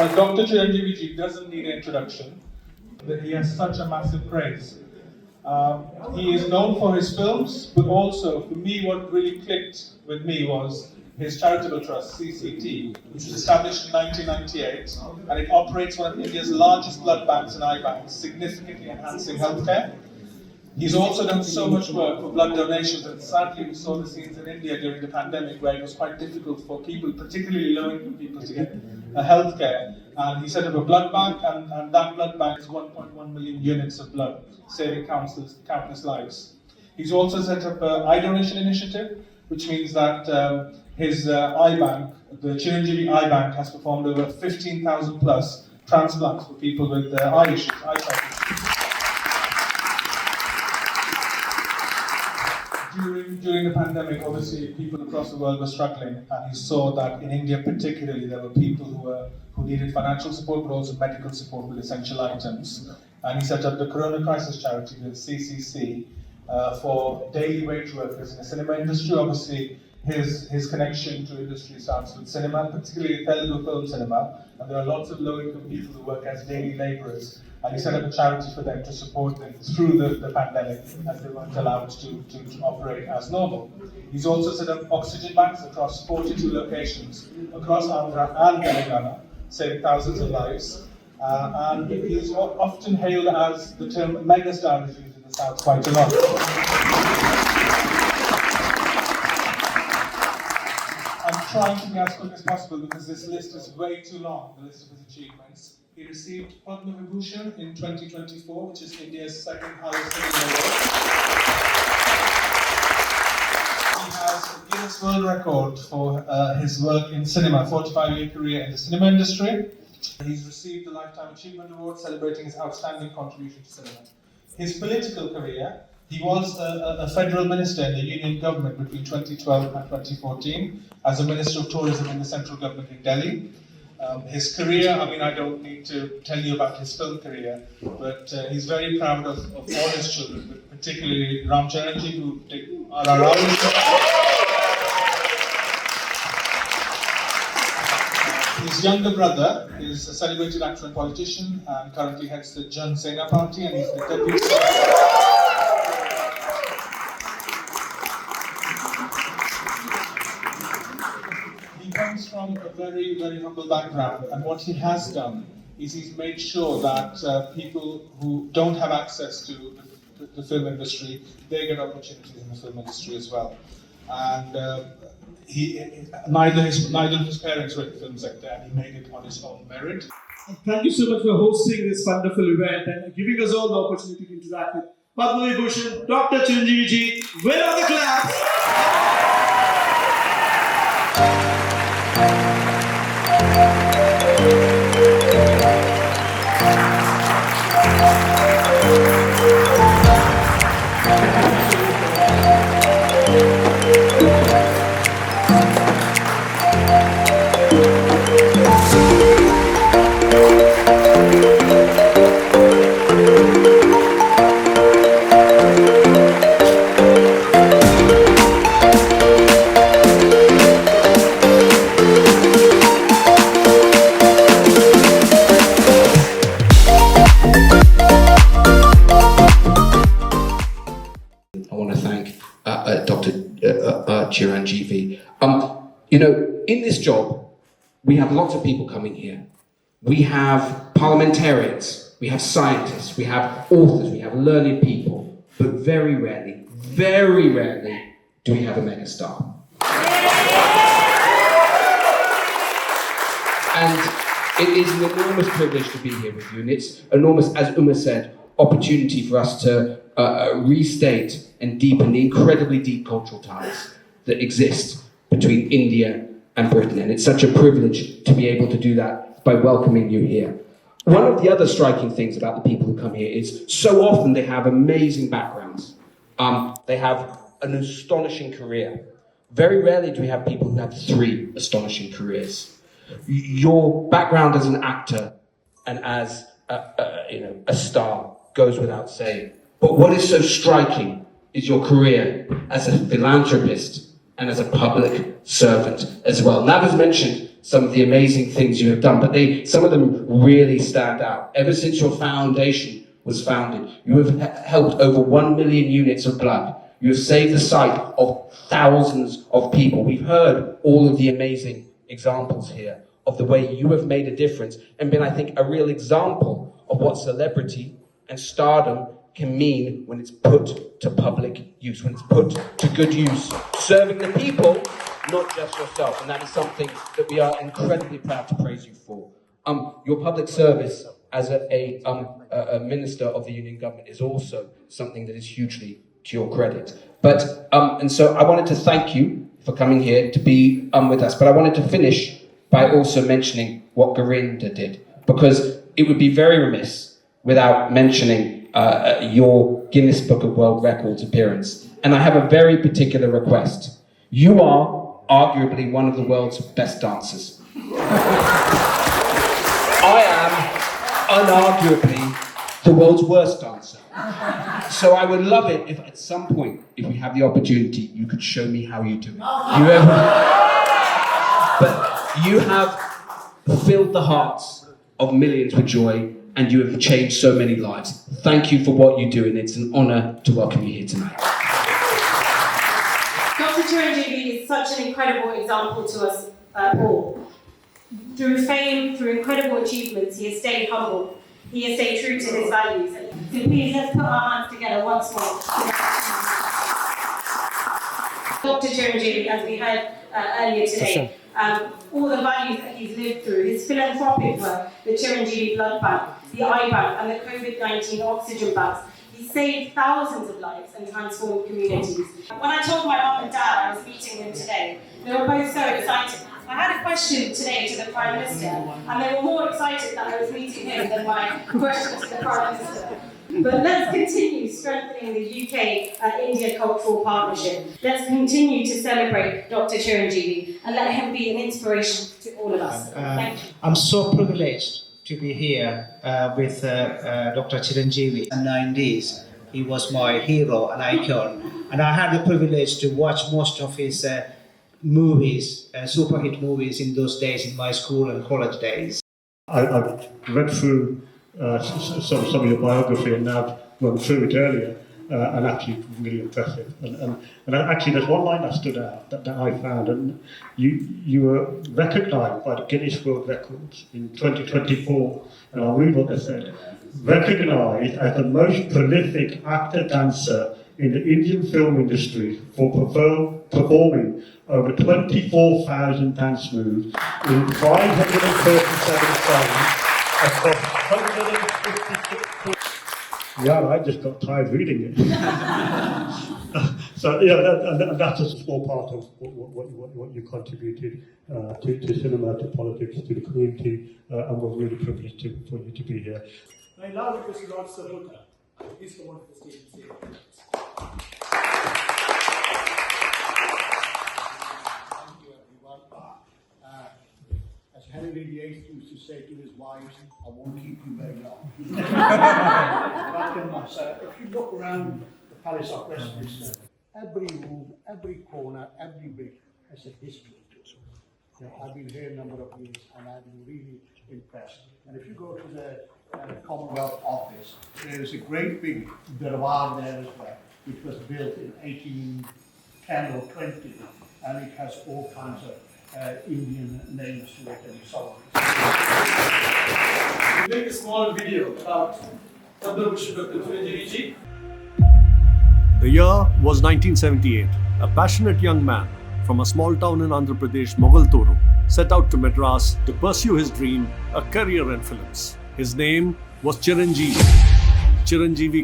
Dr. Chiranjeevi doesn't need an introduction. He has such a massive praise. He is known for his films, but also, for me, what really clicked with me was his charitable trust, CCT, which was established in 1998, and it operates one of India's largest blood banks and eye banks, significantly enhancing healthcare. He's also done so much work for blood donations, and sadly we saw the scenes in India during the pandemic where it was quite difficult for people, particularly low-income people, to get healthcare. And he set up a blood bank, and that blood bank is 1.1 million units of blood, saving countless lives. He's also set up an eye donation initiative, which means that his eye bank, the Chiranjeevi Eye Bank, has performed over 15,000 plus transplants for people with eye issues, eyesight issues. During the pandemic, obviously, people across the world were struggling, and he saw that in India particularly, there were people who needed financial support, but also medical support with essential items. And he set up the Corona Crisis Charity with CCC for daily wage workers in the cinema industry. Obviously, his connection to industry starts with cinema, particularly Telugu film cinema, and there are lots of low-income people who work as daily labourers. And he set up a charity for them to support them through the pandemic, as they weren't allowed to operate as normal. He's also set up oxygen banks across 42 locations across Andhra and Telangana, saving thousands of lives. And he's often hailed as the term Megastar is used in the South quite a lot. I'm trying to be as quick as possible because this list is way too long, the list of his achievements. He received Padma Vibhushan in 2024, which is India's second highest cinema award. He has a Guinness World Record for his work in cinema, 45-year career in the cinema industry. He's received the Lifetime Achievement Award, celebrating his outstanding contribution to cinema. His political career: he was a federal minister in the union government between 2012 and 2014 as a Minister of Tourism in the central government in Delhi. His career, I don't need to tell you about his film career, but he's very proud of all his children, but particularly Ram Chiranjeevi, who did RRR. His younger brother is a celebrated actor and politician and currently heads the Jan Sena party, and he's the deputy. He comes from a very, very humble background, and what he has done is he's made sure that people who don't have access to the film industry, they get opportunities in the film industry as well. And neither of his parents were in the film sector, and he made it on his own merit. Thank you so much for hosting this wonderful event and giving us all the opportunity to interact with Padma Vibhushan, Dr. Chiranjeevi ji. Where are the claps? Dr. Chiranjeevi. In this job, we have lots of people coming here. We have parliamentarians, we have scientists, we have authors, we have learned people, but very rarely do we have a megastar. And it is an enormous privilege to be here with you, and it's enormous, as Uma said, opportunity for us to restate and deepen the incredibly deep cultural ties that exist between India and Britain. And it's such a privilege to be able to do that by welcoming you here. One of the other striking things about the people who come here is so often they have amazing backgrounds. They have an astonishing career. Very rarely do we have people who have 3 astonishing careers. Your background as an actor and as a star goes without saying. But what is so striking is your career as a philanthropist and as a public servant as well. Now, as mentioned, some of the amazing things you have done, but some of them really stand out. Ever since your foundation was founded, you have helped over 1 million units of blood. You have saved the sight of thousands of people. We've heard all of the amazing examples here of the way you have made a difference and been, I think, a real example of what celebrity and stardom can mean when it's put to public use, when it's put to good use, serving the people, not just yourself. And that is something that we are incredibly proud to praise you for. Your public service as a minister of the union government is also something that is hugely to your credit. But and so I wanted to thank you for coming here to be with us. But I wanted to finish by also mentioning what Garinda did, because it would be very remiss without mentioning your Guinness Book of World Records appearance. And I have a very particular request. You are arguably one of the world's best dancers. I am unarguably the world's worst dancer. So I would love it if at some point, if we have the opportunity, you could show me how you do it. But you have filled the hearts of millions with joy, and you have changed so many lives. Thank you for what you do, and it's an honour to welcome you here tonight. Dr. Chiranjeevi is such an incredible example to us all. Through fame, through incredible achievements, he has stayed humble. He has stayed true to his values. So please, let's put our hands together once more. Dr. Chiranjeevi, as we heard earlier today, all the values that he's lived through, his philanthropic work, the Chiranjeevi Blood Bank, the eye bank, and the COVID-19 oxygen banks, he saved thousands of lives and transformed communities. When I told my mum and dad I was meeting him today, they were both so excited. I had a question today to the Prime Minister, and they were more excited that I was meeting him than my question to the Prime Minister. But let's continue strengthening the UK-India cultural partnership. Let's continue to celebrate Dr. Chiranjeevi and let him be an inspiration to all of us. Thank you. I'm so privileged to be here with Dr. Chiranjeevi. In the 90s, he was my hero, an icon, and I had the privilege to watch most of his movies, super hit movies in those days in my school and college days. I've read through some of your biography and now run through it earlier, and actually really impressive. And actually there's one line that stood out that I found, and you were recognised by the Guinness World Records in 2024, and I'll read what they said. Recognised as the most prolific actor-dancer in the Indian film industry for performing over 24,000 dance moves in 537 songs across 156. Yeah, I just got tired reading it. So yeah, and that's just a small part of what you contributed to cinema, to politics, to the community, and we're really privileged for you to be here. I now request Lord Sabuta. Please come on to the stage and say as Henry VIII used to say to his wives, I won't keep you very long. If you look around the Palace of Westminster, every room, every corner, every bit has a history to it. You know, I've been here a number of years and I've been really impressed. And if you go to the Commonwealth Office, there is a great big darbar there as well, which was built in 1810 or 20, and it has all kinds of Indian names to it and so on. we'll make a small video about Dr. Chiranjeevi. The year was 1978. A passionate young man from a small town in Andhra Pradesh, Mogalturu, set out to Madras to pursue his dream, a career in films. His name was Chiranjeevi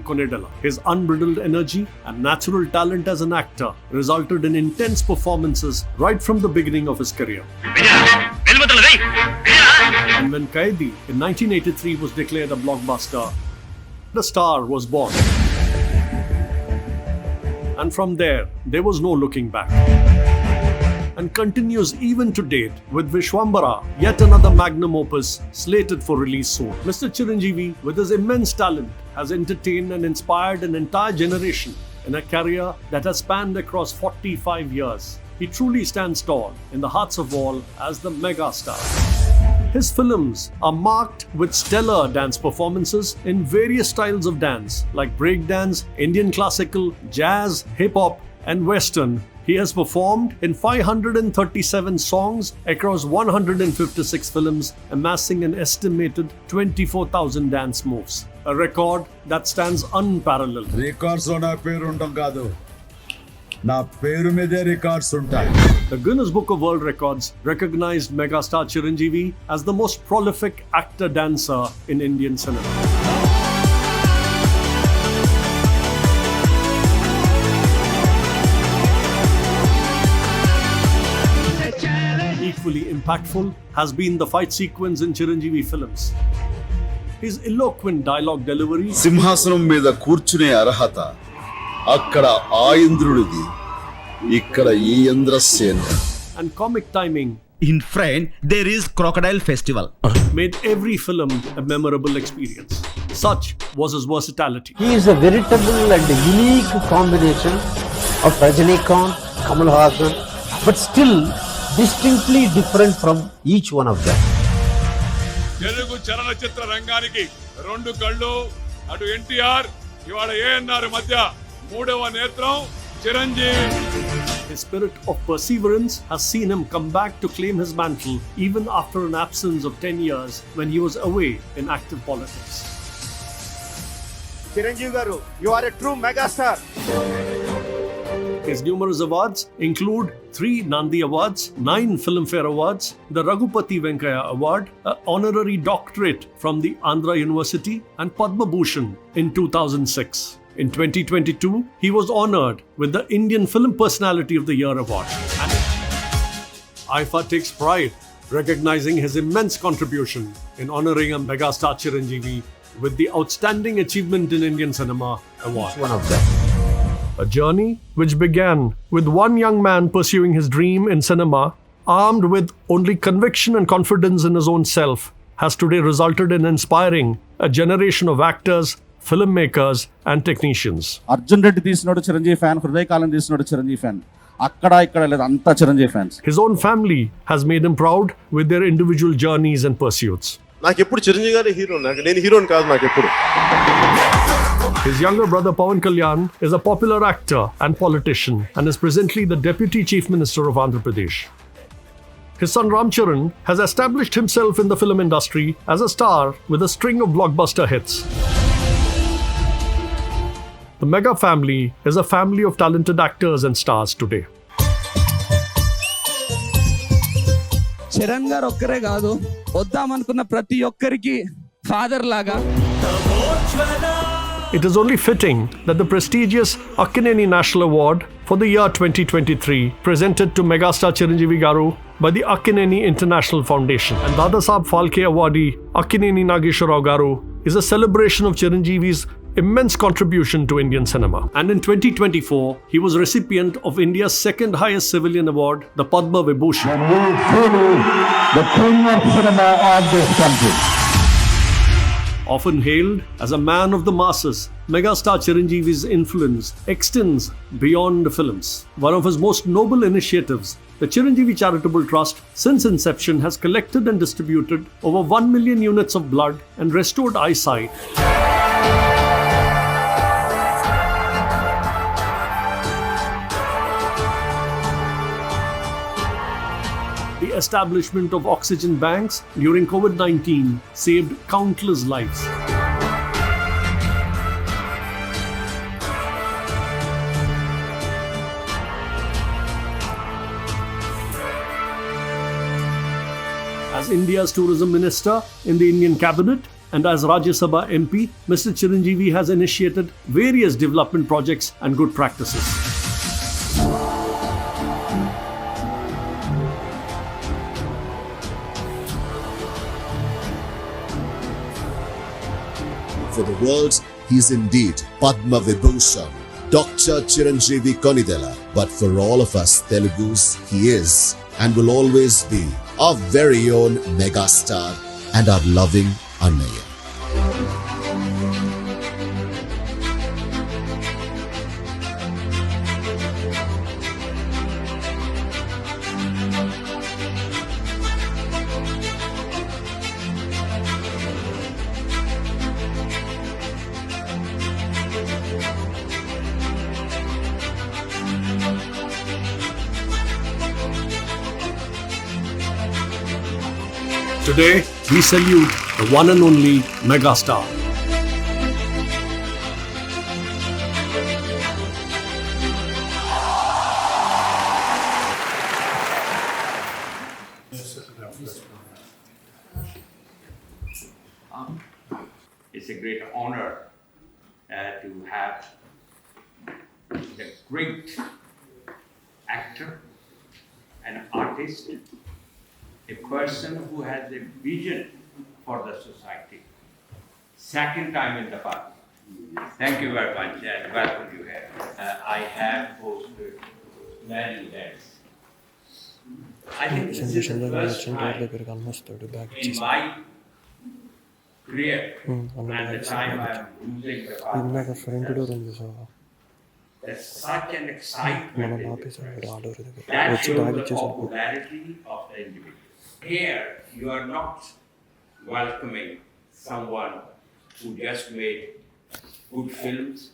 Konedala. His unbridled energy and natural talent as an actor resulted in intense performances right from the beginning of his career. And when Kaidi in 1983 was declared a blockbuster, the star was born. And from there was no looking back. And continues even to date with Vishwambara, yet another magnum opus slated for release soon. Mr. Chiranjeevi, with his immense talent, has entertained and inspired an entire generation in a career that has spanned across 45 years. he truly stands tall in the hearts of all as the megastar. His films are marked with stellar dance performances in various styles of dance like breakdance, Indian classical, jazz, hip-hop and western. He has performed in 537 songs across 156 films, amassing an estimated 24,000 dance moves, a record that stands unparalleled. Records లో నా పేరు ఉండడం కాదు, నా పేరు మీదే records ఉంటాయి. The Guinness Book of World Records recognized Megastar Chiranjeevi as the most prolific actor-dancer in Indian cinema. Equally impactful has been the fight sequence in Chiranjeevi films. His eloquent dialogue delivery, సింహాసనం మీద కూర్చునే అర్హత అక్కడ ఆ ఇంద్రుడిది, ఇక్కడ ఈ Indrasena. and comic timing In front, there is Crocodile Festival. made every film a memorable experience. Such was his versatility. He is a veritable and unique combination of Rajinikanth, Kamal Haasan, but still distinctly different from each one of them. Telugu చలనచిత్ర రంగానికి రెండు కళ్ళు, అటు ఎన్టీఆర్, ఇవాళ ఏఎన్ఆర్ మధ్య మూడవ నేత్రం Chiranjeevi. His spirit of perseverance has seen him come back to claim his mantle even after an absence of 10 years when he was away in active politics. Chiranjeevi garu, you are a true megastar. His numerous awards include 3 Nandi Awards, 9 Filmfare Awards, the Raghupati Venkaya Award, an honorary doctorate from the Andhra University, and Padma Bhushan in 2006. In 2022, he was honored with the Indian Film Personality of the Year Award. And IFA takes pride recognizing his immense contribution in honoring a megastar Chiranjeevi with the Outstanding Achievement in Indian Cinema Award. One of them. A journey which began with one young man pursuing his dream in cinema, armed with only conviction and confidence in his own self, has today resulted in inspiring a generation of actors, filmmakers, and technicians. Arjun Reddy తీసినోడు Chiranjeevi fan, హృదయకాలం తీసినోడు Chiranjeevi fan, అక్కడ ఇక్కడ లేదు, అంతా Chiranjeevi fans. His own family has made him proud with their individual journeys and pursuits. నాకు ఎప్పుడు చిరంజీవి గారి హీరో, నేను హీరోని కాదు నాకు ఎప్పుడు. His younger brother Pawan Kalyan is a popular actor and politician and is presently the Deputy Chief Minister of Andhra Pradesh. His son Ram Charan has established himself in the film industry as a star with a string of blockbuster hits. The Mega family is a family of talented actors and stars today. Charan గారు ఒక్కరే కాదు, వద్దామనుకున్న ప్రతి ఒక్కరికి father లాగా. It is only fitting that the prestigious Akkineni National Award for the year 2023 presented to Megastar Chiranjeevi Garu by the Akkineni International Foundation and Dadasaheb Phalke awardee Akkineni Nageshwarrao Garu is a celebration of Chiranjeevi's immense contribution to Indian cinema. And in 2024, he was recipient of India's second highest civilian award, the Padma Vibhushan. The king of cinema of this country. Often hailed as a man of the masses, Megastar Chiranjeevi's influence extends beyond films. One of his most noble initiatives, the Chiranjeevi Charitable Trust, since inception has collected and distributed over 1 million units of blood and restored eyesight. The establishment of oxygen banks during COVID-19 saved countless lives. As India's tourism minister in the Indian cabinet and as Rajya Sabha MP, Mr. Chiranjeevi has initiated various development projects and good practices. For the world, he is indeed Padma Vibhushan, Dr. Chiranjeevi Konidela. But for all of us Telugus, he is and will always be our very own megastar and our loving Annaya. Today, we salute the one and only Megastar. It's a great honor to have the great actor, an artist, a person who has a vision for the society. Second time in the park. Thank you very much and welcome you here. I have hosted many events. I think this is the first time in my career and the time I'm using the park. There's such an excitement in this place. That shows the popularity of the individual. Here, you are not welcoming someone who just made good films,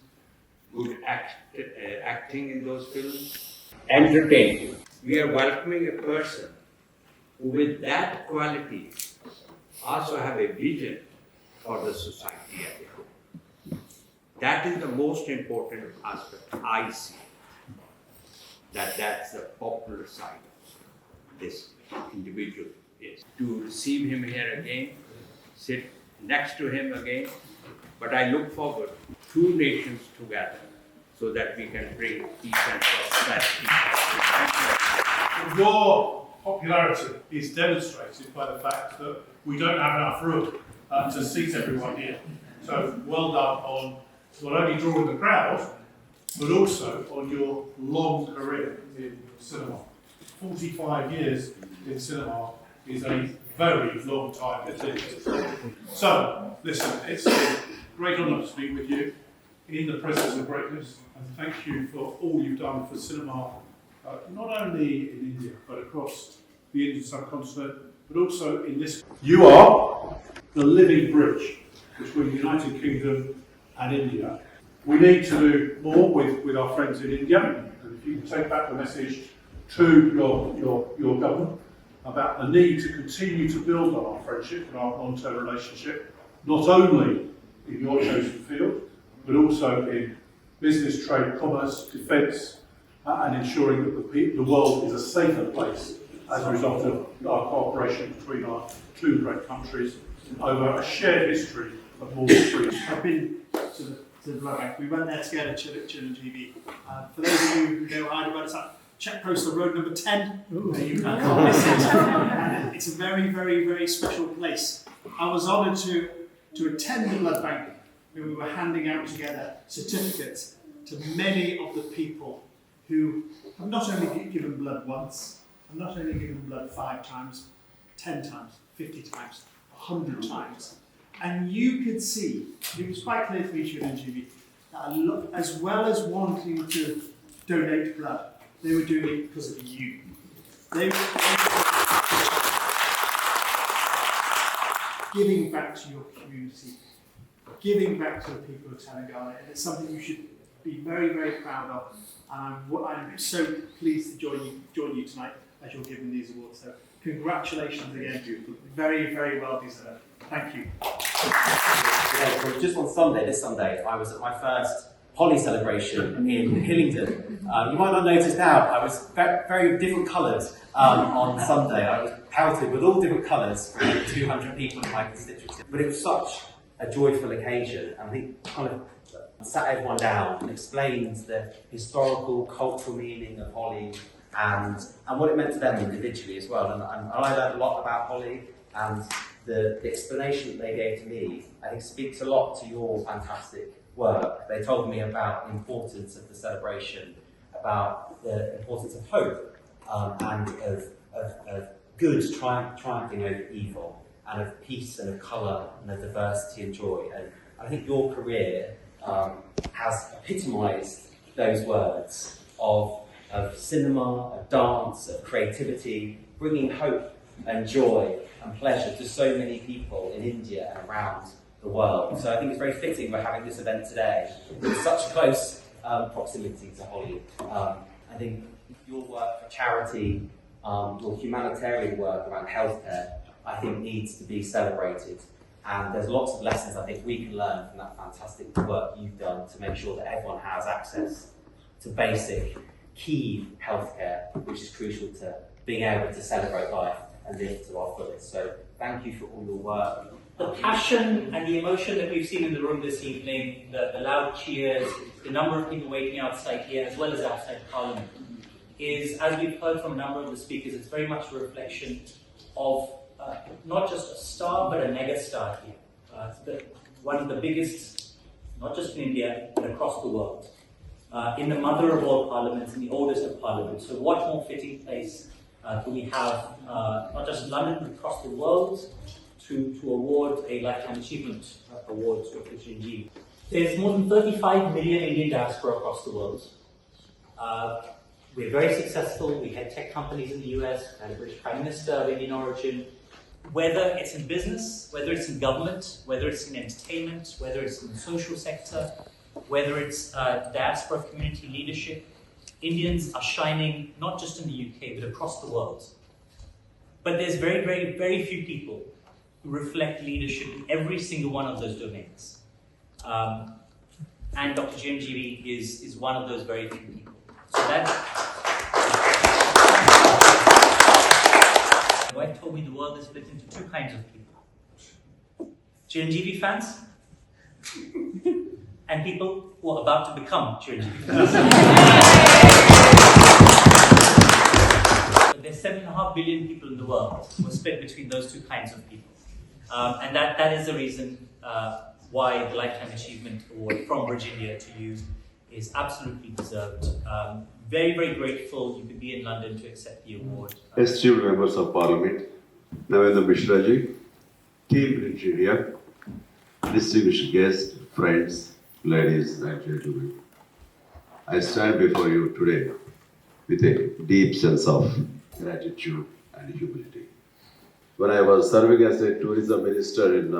good acting in those films, entertaining. We are welcoming a person who with that quality also have a vision for the society as a whole. That is the most important aspect I see. That's the popular side of this individual is. To receive him here again, sit next to him again, but I look forward to 2 nations together so that we can bring peace and prosperity. Your popularity is demonstrated by the fact that we don't have enough room to seat everyone here. So well done on not only drawing the crowd, but also on your long career in cinema. 45 years in cinema is a very long time indeed. So, listen, it's a great honour to speak with you in the presence of greatness, and thank you for all you've done for cinema, not only in India, but across the Indian subcontinent, but also in this. You are the living bridge between the United Kingdom and India. We need to do more with our friends in India, and if you can take back the message to your government about the need to continue to build on our friendship and our long-term relationship, not only in your chosen field, but also in business, trade, commerce, defence, and ensuring that the world is a safer place as a result of our cooperation between our 2 great countries over a shared history of more than 3 years. I've been to the blood bank. We went there together, Chiranjeevi. For those of you who know Hyderabad, it's at Czech Postal Road number 10. You can't miss it. It's a very, very, very special place. I was honoured to attend the blood bank when we were handing out together certificates to many of the people who have not only given blood once, have not only given blood 5 times, 10 times, 50 times, 100 times. And you could see, it was quite clear to me, Chiranjeevi, that as well as wanting to donate blood, they were doing it because of you. They were giving back to your community, giving back to the people of Telangana, and it's something you should be very, very proud of. And I'm so pleased to join you tonight as you're given these awards. So congratulations again. Very, very well deserved. Thank you. Well, just on Sunday, this Sunday, I was at my first Holi celebration in Hillingdon. You might not notice now, I was very different colours on Sunday. I was pelted with all different colours from 200 people in my constituency. But it was such a joyful occasion, and I think kind of sat everyone down and explained the historical, cultural meaning of Holi and what it meant to them individually as well. And I learned a lot about Holi, and the explanation that they gave to me, I think, speaks a lot to your fantastic work. They told me about the importance of the celebration, about the importance of hope and of good triumphing over evil, and of peace and of colour and of diversity and joy. And I think your career has epitomised those words of cinema, of dance, of creativity, bringing hope and joy and pleasure to so many people in India and around the world. So I think it's very fitting we're having this event today with such close proximity to Holi. I think your work for charity, your humanitarian work around healthcare I think needs to be celebrated. And there's lots of lessons I think we can learn from that fantastic work you've done to make sure that everyone has access to basic, key healthcare, which is crucial to being able to celebrate life and live to our fullest. So thank you for all your work. The passion and the emotion that we've seen in the room this evening, the loud cheers, the number of people waiting outside here as well as outside Parliament, is, as we've heard from a number of the speakers, it's very much a reflection of not just a star, but a megastar here. One of the biggest, not just in India, but across the world. In the mother of all parliaments, in the oldest of parliaments. So what more fitting place can we have, not just in London, but across the world, to award a Lifetime Achievement Award to Dr. Chiranjeevi. There's more than 35 million Indian diaspora across the world. We're very successful. We had tech companies in the US, we had a British Prime Minister of Indian origin. Whether it's in business, whether it's in government, whether it's in entertainment, whether it's in the social sector, whether it's diaspora community leadership, Indians are shining not just in the UK, but across the world. But there's very, very, very few people who reflect leadership in every single one of those domains. And Dr. Chiranjeevi is one of those very few people. So that's... My wife told me the world is split into two kinds of people. Chiranjeevi fans and people who are about to become Chiranjeevi fans. There's 7.5 billion people in the world who are split between those two kinds of people. And that is the reason why the Lifetime Achievement Award from Virginia to you is absolutely deserved. Very, very grateful you could be in London to accept the award. Esteemed members of Parliament, Navendra Mishraji, Team Virginia, distinguished guests, friends, ladies and gentlemen. I stand before you today with a deep sense of gratitude and humility. When I was serving as a tourism minister in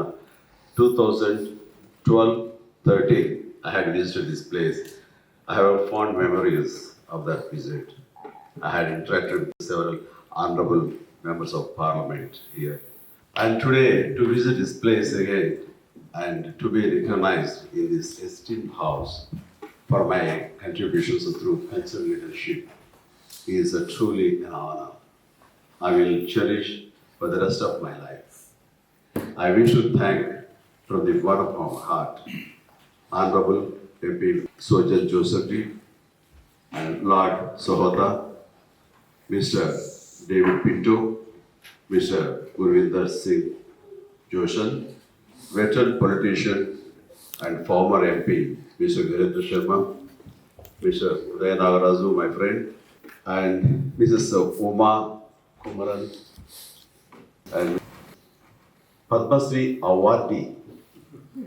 2012-13, I had visited this place. I have fond memories of that visit. I had interacted with several honorable members of Parliament here. And today, to visit this place again and to be recognized in this esteemed house for my contributions through cultural leadership is truly an honor. I will cherish for the rest of my life. I wish to thank from the bottom of my heart Honorable MP Sojan Joseph and Lord Sohota, Mr. David Pinto, Mr. Gurvinder Singh Joshan, veteran politician and former MP, Mr. Virendra Sharma, Mr. Uday Nagarazu, my friend, and Mrs. Uma Kumaran, and Padma Shri awardee,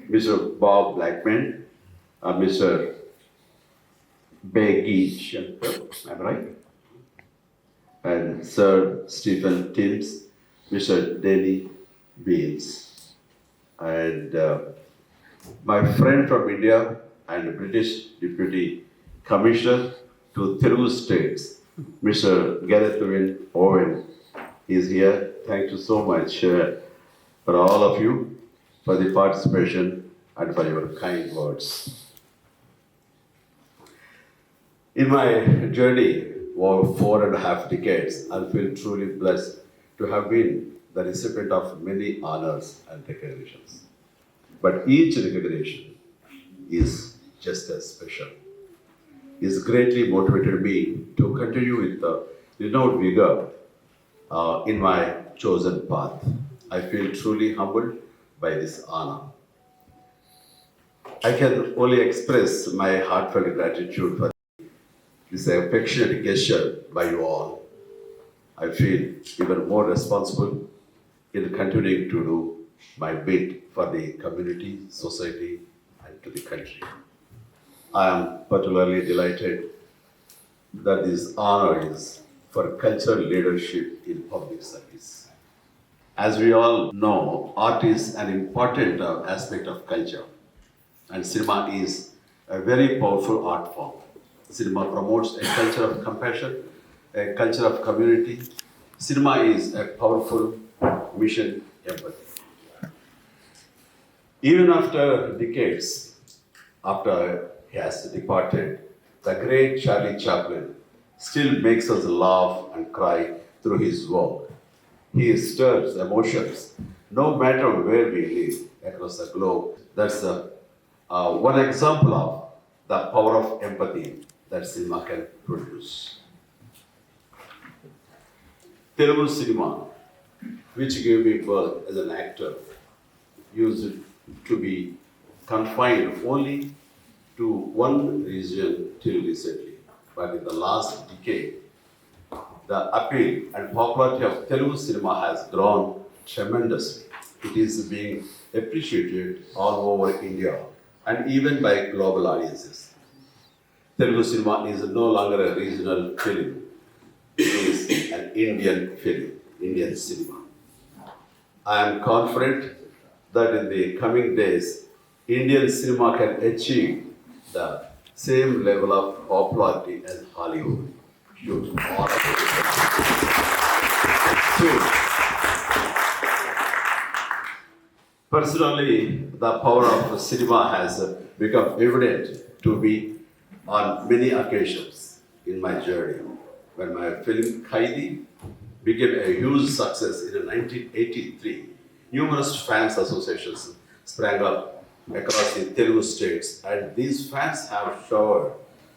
Mr. Bob Blackman, Mr. Beggy Shankar, am I right? And Sir Stephen Timms, Mr. Denny Beans, and my friend from India and British Deputy Commissioner to Telugu States, Mr. Gareth Owen is here. Thank you so much for all of you for the participation and for your kind words. In my journey over 4.5 decades, I feel truly blessed to have been the recipient of many honors and recognitions. But each recognition is just as special. It's greatly motivated me to continue with the renewed vigor in my chosen path. I feel truly humbled by this honor. I can only express my heartfelt gratitude for this affectionate gesture by you all. I feel even more responsible in continuing to do my bit for the community, society, and to the country. I am particularly delighted that this honor is for cultural leadership in public service. As we all know, art is an important aspect of culture, and cinema is a very powerful art form. Cinema promotes a culture of compassion, a culture of community. Cinema is a powerful Mission Empathy. Even after decades after he has departed, the great Charlie Chaplin still makes us laugh and cry through his work. He stirs emotions no matter where we live across the globe. That's one example of the power of empathy that cinema can produce. Telugu cinema, which gave me birth as an actor, used to be confined only to one region till recently. But in the last decade, the appeal and popularity of Telugu cinema has grown tremendously. It is being appreciated all over India and even by global audiences. Telugu cinema is no longer a regional film. It is an Indian film, Indian cinema. I am confident that in the coming days, Indian cinema can achieve the same level of popularity as Hollywood. Should all of it. Soon. Personally, the power of cinema has become evident to me on many occasions in my journey. When my film Kaidi became a huge success in 1983, numerous fans associations sprang up across the Telugu states, and these fans have showered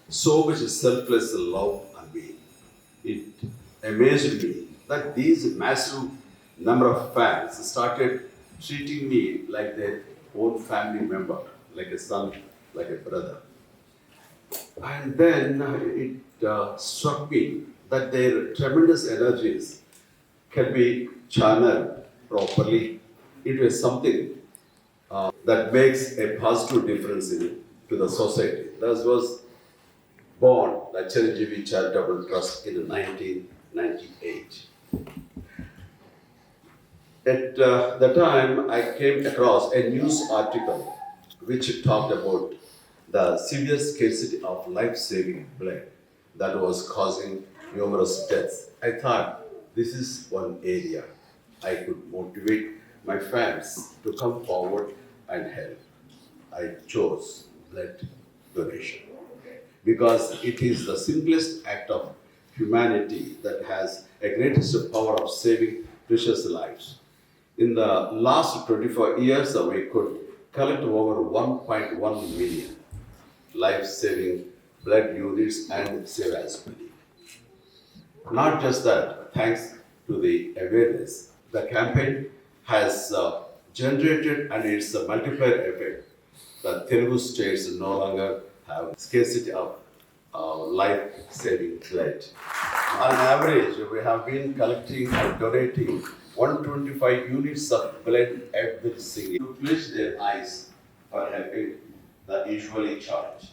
so much selfless love on me. It amazed me that these massive number of fans started treating me like their own family member, like a son, like a brother. And then it struck me that their tremendous energies can be channeled properly into something that makes a positive difference to the society. Thus was born the Chiranjeevi Charitable Trust in 1998. At the time, I came across a news article which talked about the severe scarcity of life-saving blood that was causing numerous deaths. I thought this is one area I could motivate my fans to come forward and help. I chose blood donation because it is the simplest act of humanity that has a greatest power of saving precious lives. In the last 24 years, we could collect over 1.1 million life-saving blood units and save as many. Not just that, thanks to the awareness, the campaign has generated and its multiplier effect. The Telugu states no longer have scarcity of life-saving blood. On average, we have been collecting and donating 125 units of blood every single year. To close their eyes for helping the usually charge.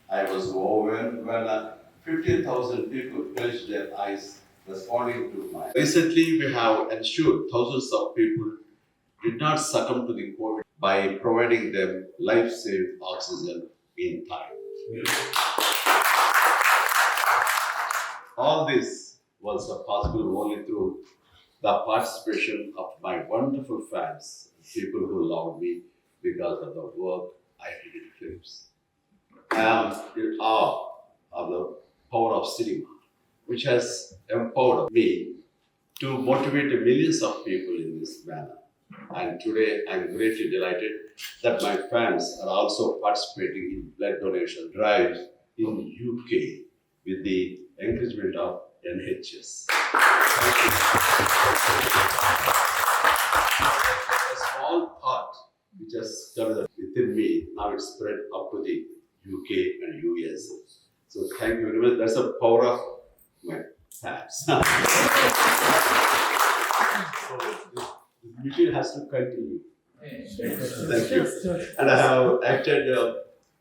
I was overwhelmed when 15,000 people closed their eyes responding to my. Recently, we have ensured thousands of people did not succumb to the COVID by providing them life-saving oxygen in time. All this was possible only through the participation of my wonderful fans, people who loved me because of the work I did in films. I am in awe of the power of cinema, which has empowered me to motivate millions of people in this manner. And today I am greatly delighted that my fans are also participating in blood donation drives in UK with the encouragement of NHS. Thank you. A small part which has started within me, now it's spread up to the UK and US. So thank you very much. That's the power of my fans. So this mission has to continue. Thank you. And I have acted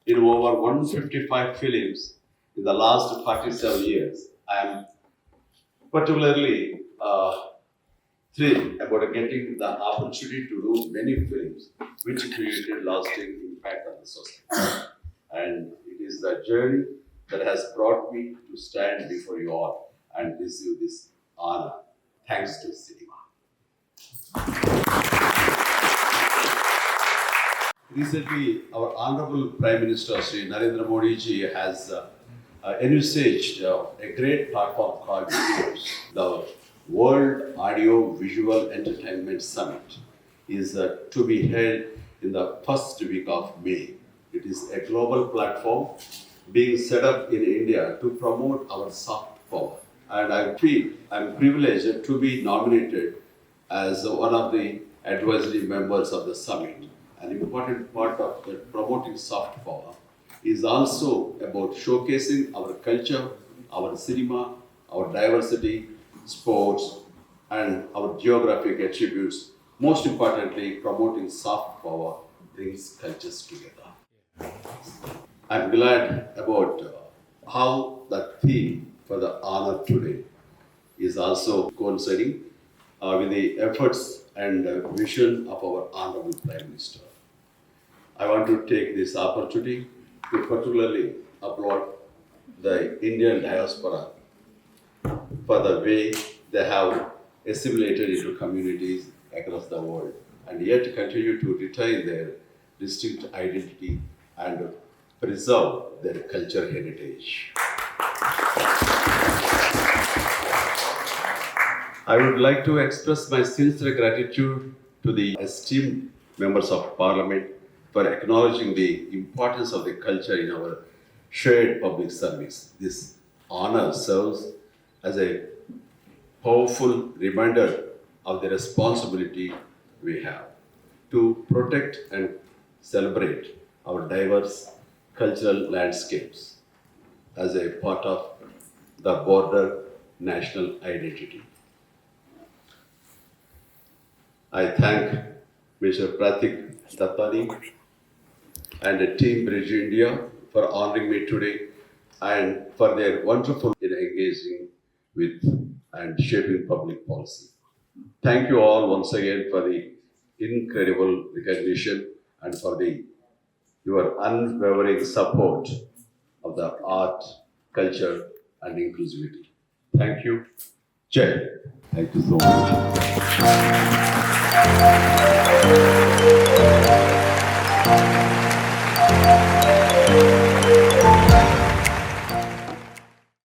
in over 155 films in the last 47 years. I am particularly thrilled about getting the opportunity to do many films which created lasting impact on the society. And it is the journey that has brought me to stand before you all and receive this honor. Thanks to cinema. Recently, our Honorable Prime Minister Sri Narendra Modi ji has envisaged a great platform called the World Audio Visual Entertainment Summit is to be held in the first week of May. It is a global platform being set up in India to promote our soft power. And I feel I'm privileged to be nominated as one of the advisory members of the summit. An important part of the promoting soft power is also about showcasing our culture, our cinema, our diversity, sports, and our geographic attributes. Most importantly, promoting soft power brings cultures together. I'm glad about how that theme for the honor today is also coinciding with the efforts and vision of our Honorable Prime Minister. I want to take this opportunity to particularly applaud the Indian diaspora for the way they have assimilated into communities across the world and yet continue to retain their distinct identity and preserve their cultural heritage. I would like to express my sincere gratitude to the esteemed members of Parliament for acknowledging the importance of the culture in our shared public service. This honor serves as a powerful reminder of the responsibility we have to protect and celebrate our diverse cultural landscapes as a part of the broader national identity. I thank Mr. Pratik Dattani and the team Bridge India for honoring me today and for their wonderful in engaging with and shaping public policy. Thank you all once again for the incredible recognition and for your unwavering support of the art, culture, and inclusivity. Thank you. Jai. Thank you so much.